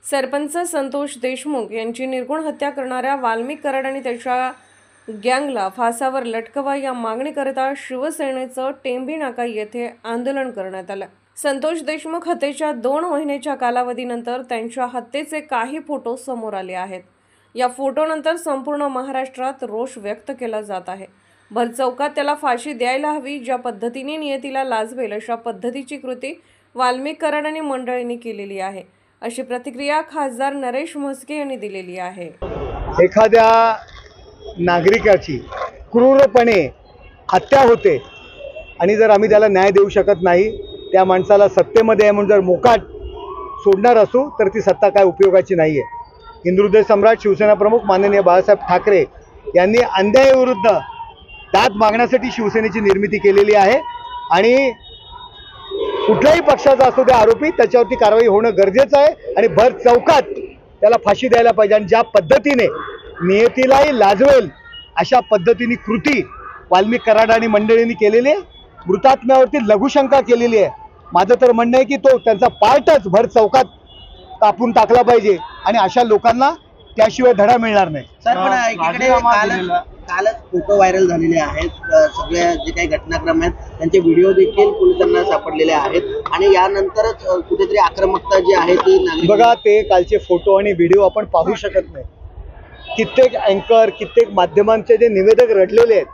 सरपंच संतोष देशमुख यांची निर्गुण हत्या करणाऱ्या वाल्मिक कराड आणि त्याच्या गँगला फासावर लटकवा या मागणीकरिता शिवसेनेचं टेंभी नाका येथे आंदोलन करण्यात आलं। संतोष देशमुख हत्येच्या 2 महिन्याच्या कालावधीनंतर त्यांच्या हत्येचे काही फोटो समोर आले आहेत। या फोटोनंतर संपूर्ण महाराष्ट्रात रोष व्यक्त केला जात आहे। भर चौकात त्याला फाशी द्यायला हवी, ज्या पद्धतीने नियतीला लाजवेल अशा पद्धतीची कृती वाल्मिक कराड आणि मंडळींनी केलेली आहे, अशी प्रतिक्रिया खासदार नरेश म्हस्के यांनी दिलेली आहे। एखाद्या नागरिकाची क्रूरपणे हत्या होते आणि जर आम्ही त्याला न्याय देऊ शकत नाही, त्या माणसाला सत्तेमध्ये म्हणून जर मोकाट सोडणार असू तर ती सत्ता काय उपयोगाची नाही आहे। हिंदुहृदय सम्राट शिवसेना प्रमुख माननीय बाळासाहेब ठाकरे यांनी अन्यायाविरुद्ध दाद मागण्यासाठी शिवसेनेची निर्मिती केलेली आहे आणि कुठल्याही पक्षाचा असतो त्या आरोपी त्याच्यावरती कारवाई होणं गरजेचं आहे आणि भर चौकात त्याला फाशी द्यायला पाहिजे। आणि ज्या पद्धतीने नियतीलाही लाजवेल अशा पद्धतीने कृती वाल्मिक कराड आणि मंडळींनी केलेली आहे, मृतात्म्यावरती लघुशंका केलेली आहे। माझं तर म्हणणं आहे की तो त्यांचा पार्टच भर चौकात कापून टाकला पाहिजे आणि अशा लोकांना त्याशिवाय धडा मिळणार नाही। सर, पण एकीकडे कालच फोटो व्हायरल झालेले आहेत, सगळ्या जे काही घटनाक्रम आहेत त्यांचे व्हिडिओ देखील पोलिसांना सापडलेले आहेत आणि यानंतरच कुठेतरी आक्रमकता जी आहे ती बघा, ते कालचे फोटो आणि व्हिडिओ आपण पाहू शकत नाही। कित्येक अँकर, कित्येक माध्यमांचे जे निवेदक रडलेले आहेत,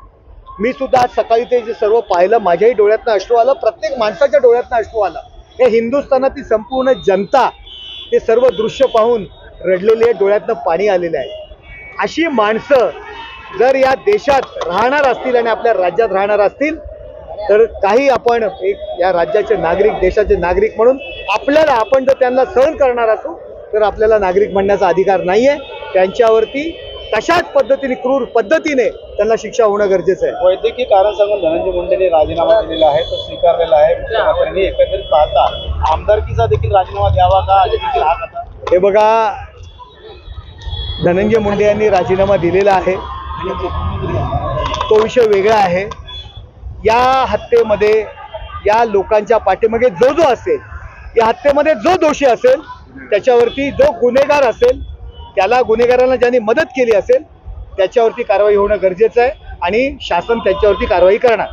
मी सुद्धा आज सकाळी ते जे सर्व पाहिलं, माझ्याही डोळ्यातनं अश्रू आलं, प्रत्येक माणसाच्या डोळ्यातनं अश्रू आलं। हे हिंदुस्थानातील संपूर्ण जनता ते सर्व दृश्य पाहून रडलेले आहे, डोळ्यातनं पाणी आलेलं आहे। अशी माणसं जर या देशात राहणार असतील आणि आपल्या राज्यात राहणार असतील तर काही आपण एक या राज्याचे नागरिक, देशाचे नागरिक म्हणून आपल्याला, आपण जर त्यांना सहन करणार असू तर आपल्याला नागरिक म्हणण्याचा अधिकार नाही आहे। त्यांच्यावरती तशाच पद्धतीने, क्रूर पद्धतीने त्यांना शिक्षा होणं गरजेचं आहे। वैद्यकीय कारण सांगून धनंजय मुंडेंनी राजीनामा दिलेला आहे, तो स्वीकारलेला आहे। मुख्यमंत्र्यांनी एकंदरीत पाहता आमदारकीचा देखील राजीनामा द्यावा का, हा कसा? हे बघा, धनंजय मुंडे यांनी राजीनामा दिलेला आहे, तो विषय वेगळा आहे। या हत्येमध्ये या लोकांच्या पाठीमागे जो असेल, या हत्येमध्ये जो दोषी असेल, त्याच्यावरती जो गुन्हेगार असेल, त्याला, गुन्हेगारांना ज्यांनी मदत केली असेल त्याच्यावरती कारवाई होणं गरजेचं आहे आणि शासन त्याच्यावरती कारवाई करणार।